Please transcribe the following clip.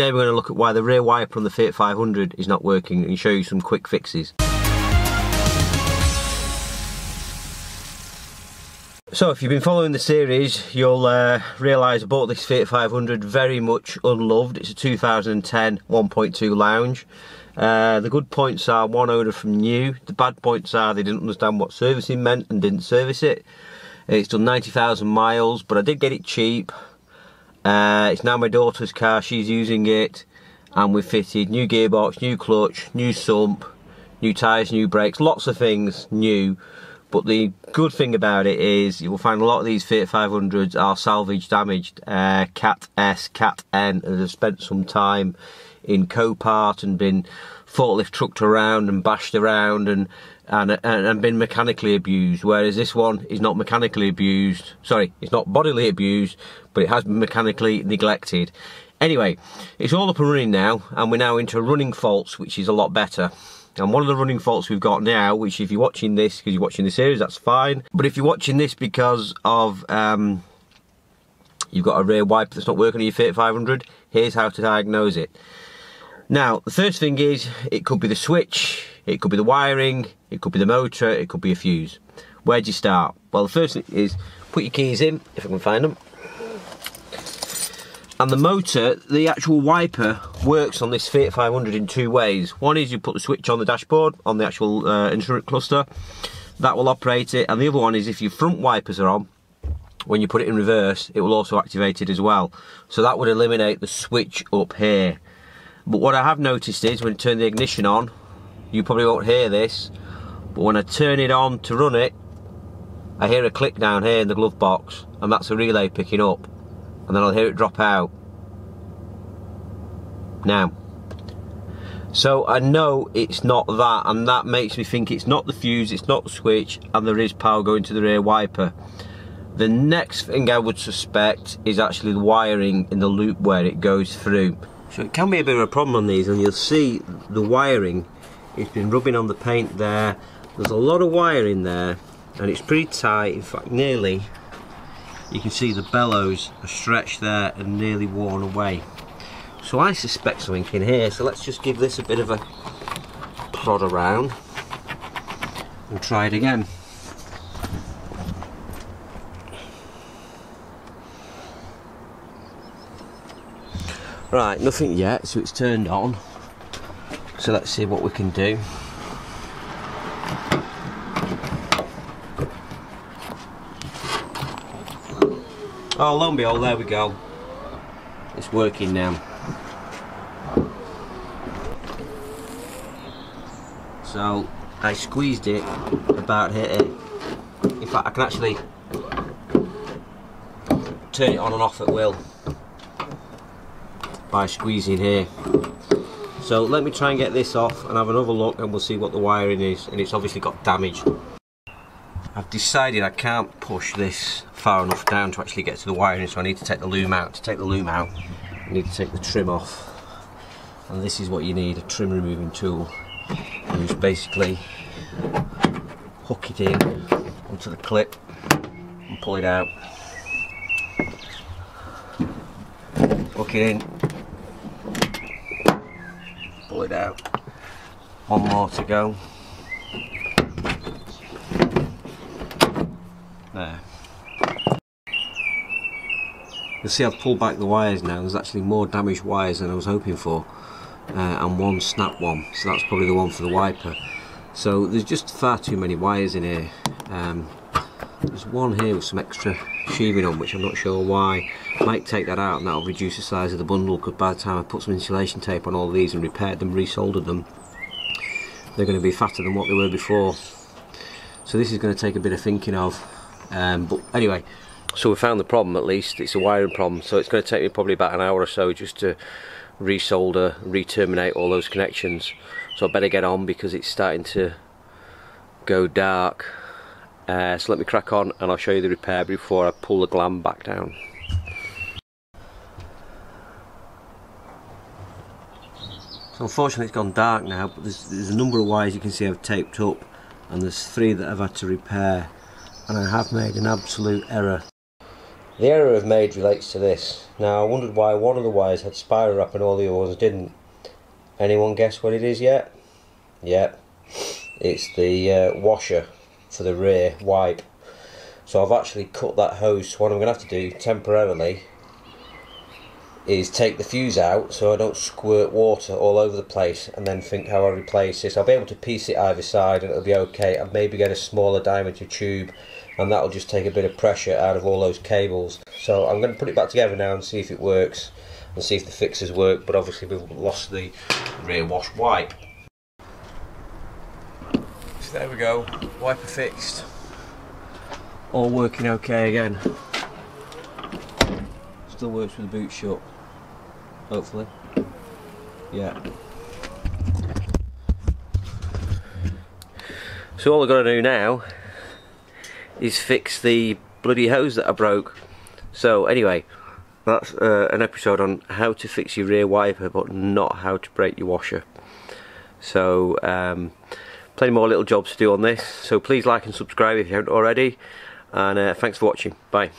today we're going to look at why the rear wiper on the Fiat 500 is not working and show you some quick fixes. So if you've been following the series, you'll realise I bought this Fiat 500 very much unloved. It's a 2010 1.2 lounge. The good points are one owner from new. The bad points are they didn't understand what servicing meant and didn't service it. It's done 90,000 miles, but I did get it cheap. It's now my daughter's car, she's using it, and we've fitted new gearbox, new clutch, new sump, new tyres, new brakes, lots of things new. But the good thing about it is you will find a lot of these Fiat 500s are salvage damaged. Cat S, Cat N has spent some time in Copart and been forklift trucked around and bashed around and been mechanically abused, whereas this one is not mechanically abused. Sorry, it's not bodily abused, but it has been mechanically neglected. Anyway, it's all up and running now, and we're now into running faults, which is a lot better. And one of the running faults we've got now, which if you're watching this because you're watching the series, that's fine. But if you're watching this because of you've got a rear wiper that's not working on your Fiat 500, here's how to diagnose it. Now, the first thing is, it could be the switch, it could be the wiring, it could be the motor, it could be a fuse. Where do you start? Well, the first thing is, put your keys in, if I can find them. And the motor, the actual wiper, works on this Fiat 500 in two ways. One is you put the switch on the dashboard, on the actual instrument cluster. That will operate it. And the other one is if your front wipers are on, when you put it in reverse, it will also activate it as well. So that would eliminate the switch up here. But what I have noticed is when I turn the ignition on, you probably won't hear this, but when I turn it on to run it, I hear a click down here in the glove box, and that's a relay picking up. And then I'll hear it drop out. Now, so I know it's not that, and that makes me think it's not the fuse, it's not the switch, and there is power going to the rear wiper. The next thing I would suspect is actually the wiring in the loop where it goes through. So it can be a bit of a problem on these, and you'll see the wiring, it's been rubbing on the paint there. There's a lot of wire in there, and it's pretty tight, in fact nearly, you can see the bellows are stretched there and nearly worn away. So I suspect something in here, so let's just give this a bit of a prod around and try it again. Right, nothing yet, so it's turned on. So let's see what we can do. Oh, lo and behold, there we go. It's working now. So I squeezed it about here. In fact, I can actually turn it on and off at will by squeezing here. So let me try and get this off and have another look, and we'll see what the wiring is. And it's obviously got damage. I've decided I can't push this far enough down to actually get to the wiring, so I need to take the loom out. To take the loom out, you need to take the trim off, and this is what you need, a trim removing tool. You just basically hook it in onto the clip and pull it out. Hook it in, pull it out. One more to go. There. You'll see I've pulled back the wires now. There's actually more damaged wires than I was hoping for, and one snap one, so that's probably the one for the wiper. So there's just far too many wires in here. There's one here with some extra sheathing on, which I'm not sure why. Might take that out and that'll reduce the size of the bundle, because by the time I put some insulation tape on all of these and repaired them, resoldered them, they're going to be fatter than what they were before. So this is going to take a bit of thinking of. But anyway, so we found the problem at least. It's a wiring problem, so it's going to take me probably about an hour or so just to resolder, re-terminate all those connections. So I better get on because it's starting to go dark. So let me crack on and I'll show you the repair before I pull the glam back down. So unfortunately it's gone dark now, but there's a number of wires you can see I've taped up, and there's 3 that I've had to repair, and I have made an absolute error The error I've made relates to this. Now I wondered why one of the wires had spiral wrap and all the other ones didn't. Anyone guess what it is yet? Yep, it's the washer for the rear wipe. So I've actually cut that hose. So what I'm going to have to do temporarily is take the fuse out so I don't squirt water all over the place, and then think how I replace this. I'll be able to piece it either side and it'll be okay, and maybe get a smaller diameter tube, and that'll just take a bit of pressure out of all those cables. So I'm going to put it back together now and see if it works, and see if the fixes work, but obviously we've lost the rear wash wipe. So there we go, wiper fixed. All working okay again. Still works with the boot shut, hopefully. Yeah. So all I've got to do now is fix the bloody hose that I broke. So anyway, that's an episode on how to fix your rear wiper, but not how to break your washer. So plenty more little jobs to do on this. So please like and subscribe if you haven't already. And thanks for watching. Bye.